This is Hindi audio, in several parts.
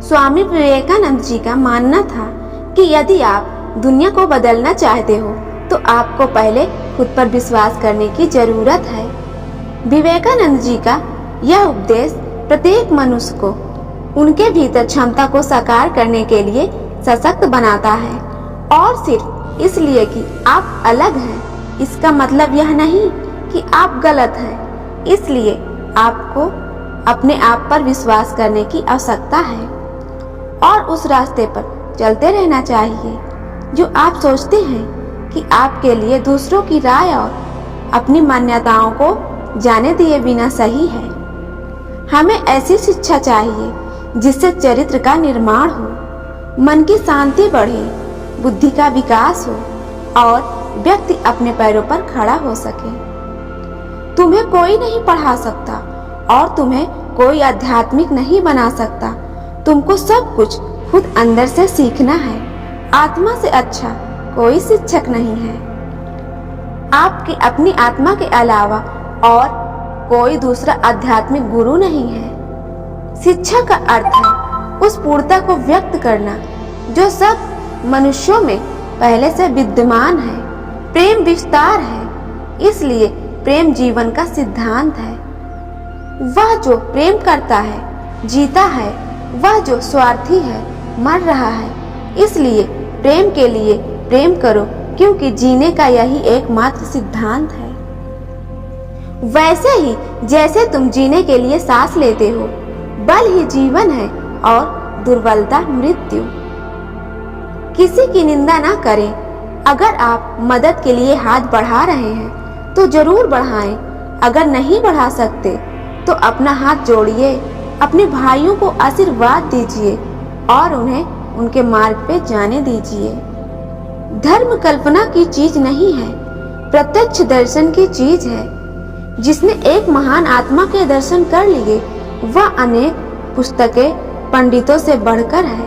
स्वामी विवेकानंद जी का मानना था कि यदि आप दुनिया को बदलना चाहते हो तो आपको पहले खुद पर विश्वास करने की जरूरत है। विवेकानंद जी का यह उपदेश प्रत्येक मनुष्य को उनके भीतर क्षमता को साकार करने के लिए सशक्त बनाता है, और सिर्फ इसलिए कि आप अलग हैं इसका मतलब यह नहीं कि आप गलत हैं। इसलिए आपको अपने आप पर विश्वास करने की आवश्यकता है और उस रास्ते पर चलते रहना चाहिए जो आप सोचते हैं कि आपके लिए दूसरों की राय और अपनी मान्यताओं को जाने दिए बिना सही है। हमें ऐसी शिक्षा चाहिए जिससे चरित्र का निर्माण हो, मन की शांति बढ़े, बुद्धि का विकास हो और व्यक्ति अपने पैरों पर खड़ा हो सके। तुम्हें कोई नहीं पढ़ा सकता और तुम्हें कोई आध्यात्मिक नहीं बना सकता। तुमको सब कुछ खुद अंदर से सीखना है। आत्मा से अच्छा कोई शिक्षक नहीं है। आपकी अपनी आत्मा के अलावा और कोई दूसरा आध्यात्मिक गुरु नहीं है। शिक्षा का अर्थ है उस पूर्णता को व्यक्त करना जो सब मनुष्यों में पहले से विद्यमान है। प्रेम विस्तार है, इसलिए प्रेम जीवन का सिद्धांत है। वह जो प्रेम करता है जीता है, वह जो स्वार्थी है मर रहा है। इसलिए प्रेम के लिए प्रेम करो, क्योंकि जीने का यही एकमात्र सिद्धांत है। वैसे ही जैसे तुम जीने के लिए सांस लेते हो, बल ही जीवन है और दुर्बलता मृत्यु। किसी की निंदा ना करें। अगर आप मदद के लिए हाथ बढ़ा रहे हैं तो जरूर बढ़ाएं। अगर नहीं बढ़ा सकते तो अपना हाथ जोड़िए, अपने भाइयों को आशीर्वाद दीजिए और उन्हें उनके मार्ग पे जाने दीजिए। धर्म कल्पना की चीज नहीं है, प्रत्यक्ष दर्शन की चीज है। जिसने एक महान आत्मा के दर्शन कर लिए वह अनेक पुस्तकें पंडितों से बढ़कर है।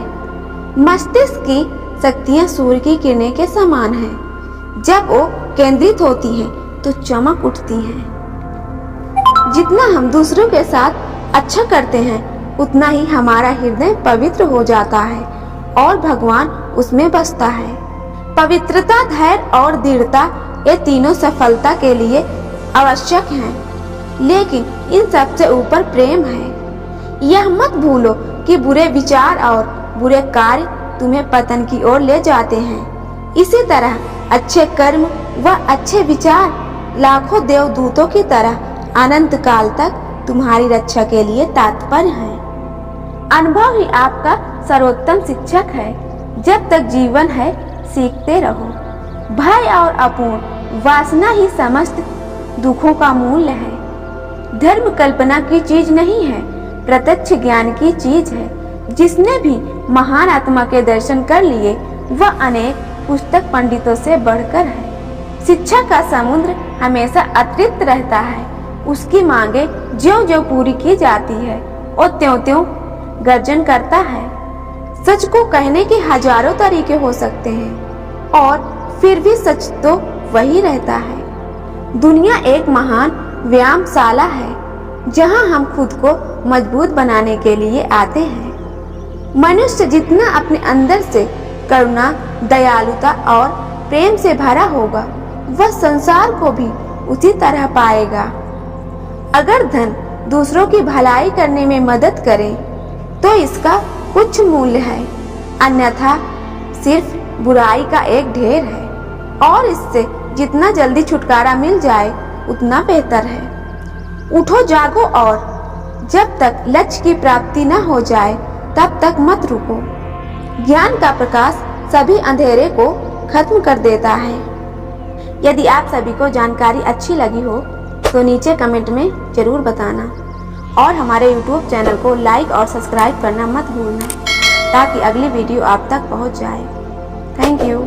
मस्तिष्क की शक्तियां सूर्य की किरणें के समान हैं। जब वो केंद्रित होती हैं तो चमक उठती हैं। जितना हम दूसरों के साथ अच्छा करते हैं उतना ही हमारा हृदय पवित्र हो जाता है और भगवान उसमें बसता है। पवित्रता, धैर्य और दृढ़ता ये तीनों सफलता के लिए आवश्यक हैं, लेकिन इन सबसे ऊपर प्रेम है। यह मत भूलो कि बुरे विचार और बुरे कार्य तुम्हें पतन की ओर ले जाते हैं। इसी तरह अच्छे कर्म व अच्छे विचार लाखों देवदूतों की तरह अनंत काल तक तुम्हारी रक्षा के लिए तात्पर्य है। अनुभव ही आपका सर्वोत्तम शिक्षक है। जब तक जीवन है सीखते रहो। भय और अपूर्ण वासना ही समस्त दुखों का मूल्य है। धर्म कल्पना की चीज नहीं है, प्रत्यक्ष ज्ञान की चीज है। जिसने भी महान आत्मा के दर्शन कर लिए वह अनेक पुस्तक पंडितों से बढ़कर है। शिक्षा का समुद्र हमेशा अतृप्त रहता है। उसकी मांगे ज्यों-ज्यों पूरी की जाती है और त्यों-त्यों गर्जन करता है। सच को कहने के हजारों तरीके हो सकते हैं और फिर भी सच तो वही रहता है। दुनिया एक महान व्यायामशाला है जहां हम खुद को मजबूत बनाने के लिए आते हैं। मनुष्य जितना अपने अंदर से करुणा, दयालुता और प्रेम से भरा होगा वह संसार को भी उसी तरह पाएगा। अगर धन दूसरों की भलाई करने में मदद करे तो इसका कुछ मूल्य है, अन्यथा सिर्फ बुराई का एक ढेर है और इससे जितना जल्दी छुटकारा मिल जाए उतना बेहतर है। उठो, जागो और जब तक लक्ष्य की प्राप्ति न हो जाए तब तक मत रुको। ज्ञान का प्रकाश सभी अंधेरे को खत्म कर देता है। यदि आप सभी को जानकारी अच्छी लगी हो तो नीचे कमेंट में जरूर बताना और हमारे YouTube चैनल को लाइक और सब्सक्राइब करना मत भूलना ताकि अगली वीडियो आप तक पहुंच जाए। Thank you.